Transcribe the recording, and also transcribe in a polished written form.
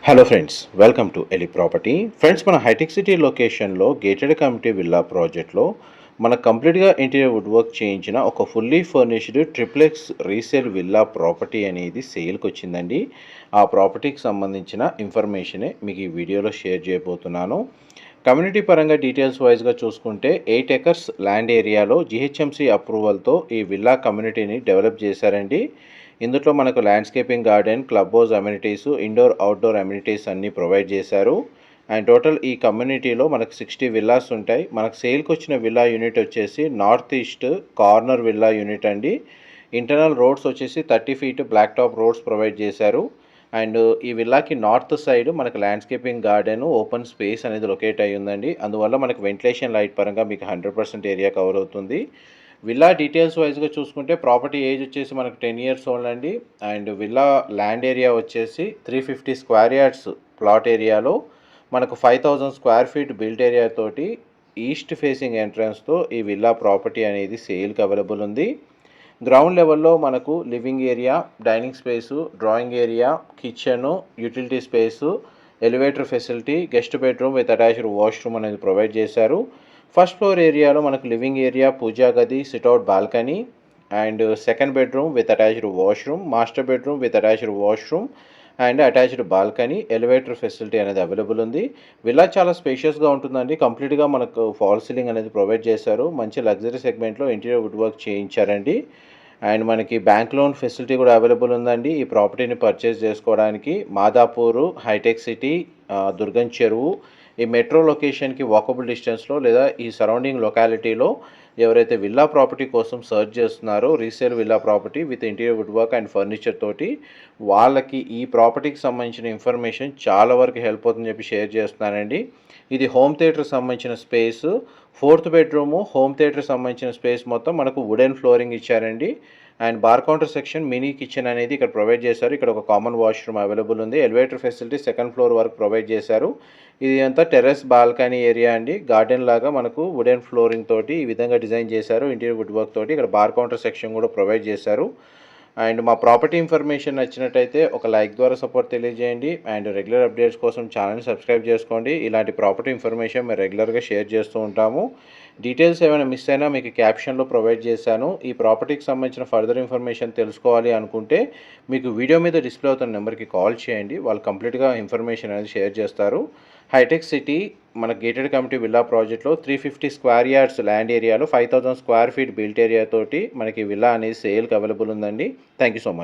Hello friends, welcome to Eli property. Friends, మన hitech city లొకేషన్లో gated community villa ప్రాజెక్ట్లో మనకు కంప్లీట్గా ఇంటీరియర్ వుడ్ వర్క్ చేయించిన ఒక fully furnished triplex resale villa property అనేది సేల్కి వచ్చిందండి. ఆ ప్రాపర్టీకి సంబంధించిన ఇన్ఫర్మేషనే మీకు ఈ వీడియోలో షేర్ చేయబోతున్నాను. కమ్యూనిటీ పరంగా డీటెయిల్స్ వైజ్గా చూసుకుంటే 8 ఎకర్స్ ల్యాండ్ ఏరియాలో జిహెచ్ఎంసీ అప్రూవల్తో ఈ విల్లా కమ్యూనిటీని డెవలప్ చేశారండి. ఇందులో మనకు landscaping garden, club house amenities, indoor outdoor amenities అన్నీ ప్రొవైడ్ చేశారు. అండ్ టోటల్ ఈ కమ్యూనిటీలో మనకు 60 విల్లాస్ ఉంటాయి. మనకు సేల్కి వచ్చిన విల్లా యూనిట్ వచ్చేసి north east corner villa unit అండి. ఇంటర్నల్ రోడ్స్ వచ్చేసి 30 feet black top roads provide చేశారు. అండ్ ఈ విల్లాకి నార్త్ సైడ్ మనకు ల్యాండ్స్కేపింగ్ గార్డెన్, ఓపెన్ స్పేస్ అనేది లొకేట్ అయ్యి ఉందండి. అందువల్ల మనకు వెంటిలేషన్ లైట్ పరంగా మీకు 100% ఏరియా కవర్ అవుతుంది. విల్లా డీటెయిల్స్ వైజ్గా చూసుకుంటే ప్రాపర్టీ ఏజ్ వచ్చేసి మనకు 10 ఇయర్స్ ఓల్డ్ అండి. అండ్ విల్లా ల్యాండ్ ఏరియా వచ్చేసి 350 స్క్వేర్ యార్డ్స్ ప్లాట్ ఏరియాలో మనకు 5000 స్క్వేర్ ఫీట్ బిల్ట్ ఏరియా తోటి ఈస్ట్ ఫేసింగ్ ఎంట్రన్స్తో ఈ విల్లా ప్రాపర్టీ అనేది సేల్కి అవైలబుల్ ఉంది. గ్రౌండ్ లెవెల్లో మనకు living area, dining space, drawing area, kitchen, utility space, elevator facility, guest bedroom with attached washroom అనేది ప్రొవైడ్ చేశారు. ఫస్ట్ ఫ్లోర్ ఏరియాలో మనకు లివింగ్ ఏరియా, పూజా గది, sit-out balcony and second bedroom with attached washroom, master bedroom with attached washroom and attached balcony, elevator facility అనేది available ఉంది. Villa చాలా స్పేషియస్గా ఉంటుందండి. కంప్లీట్గా మనకు ఫాల్ సీలింగ్ అనేది ప్రొవైడ్ చేశారు. మంచి లగ్జరీ సెగ్మెంట్లో ఇంటీరియర్ వుడ్ వర్క్ చేయించారండి. అండ్ మనకి బ్యాంక్ లోన్ ఫెసిలిటీ కూడా అవైలబుల్ ఉందండి. ఈ ప్రాపర్టీని పర్చేస్ చేసుకోవడానికి మాదాపూరు, హైటెక్ సిటీ, దుర్గం చెరువు, ఈ మెట్రో లొకేషన్కి వాకబుల్ డిస్టెన్స్లో లేదా ఈ సరౌండింగ్ లొకాలిటీలో ఎవరైతే విల్లా ప్రాపర్టీ కోసం సర్చ్ చేస్తున్నారో, resale villa property with interior wood work and furniture తోటి, వాళ్ళకి ఈ ప్రాపర్టీకి సంబంధించిన ఇన్ఫర్మేషన్ చాలా వరకు హెల్ప్ అవుతుందని చెప్పి షేర్ చేస్తున్నానండి. ఇది హోమ్ థియేటర్ సంబంధించిన space, 4th bedroom, home theatre సంబంధించిన స్పేస్ మొత్తం మనకు వుడెన్ ఫ్లోరింగ్ ఇచ్చారండి. And bar counter section, mini kitchen అనేది ఇక్కడ ప్రొవైడ్ చేశారు. ఇక్కడ ఒక కామన్ వాష్రూమ్ అవైలబుల్ ఉంది. ఎలివేటర్ ఫెసిలిటీ 2nd ఫ్లోర్ వరకు ప్రొవైడ్ చేశారు. ఇది అంతా టెర్రస్ బాల్కనీ ఏరియా అండి. గార్డెన్ లాగా మనకు వుడెన్ ఫ్లోరింగ్ తోటి ఈ విధంగా డిజైన్ చేశారు. ఇంటీరియర్ వుడ్ వర్క్ తోటి ఇక్కడ బార్ కౌంటర్ సెక్షన్ కూడా ప్రొవైడ్ చేశారు. అండ్ మా ప్రాపర్టీ ఇన్ఫర్మేషన్ నచ్చినట్టయితే ఒక లైక్ ద్వారా సపోర్ట్ తెలియజేయండి. అండ్ రెగ్యులర్ అప్డేట్స్ కోసం ఛానల్ని సబ్స్క్రైబ్ చేసుకోండి. ఇలాంటి ప్రాపర్టీ ఇన్ఫర్మేషన్ మేము రెగ్యులర్గా షేర్ చేస్తూ ఉంటాము. డీటెయిల్స్ ఏమైనా మిస్ అయినా మీకు క్యాప్షన్లో ప్రొవైడ్ చేశాను. ఈ ప్రాపర్టీకి సంబంధించిన ఫర్దర్ ఇన్ఫర్మేషన్ తెలుసుకోవాలి అనుకుంటే మీకు వీడియో మీద డిస్ప్లే అవుతున్న నెంబర్కి కాల్ చేయండి. వాళ్ళు కంప్లీట్గా ఇన్ఫర్మేషన్ అనేది షేర్ చేస్తారు. హైటెక్ సిటీ మన గేటెడ్ కమ్యూనిటీ విల్లా ప్రాజెక్ట్లో 350 స్క్వేర్ యార్డ్స్ ల్యాండ్ ఏరియాలో 5000 స్క్వేర్ ఫీట్ బిల్ట్ ఏరియా తోటి మనకి విల్లా అనేది సేల్కి అవైలబుల్ ఉందండి. Thank you so much.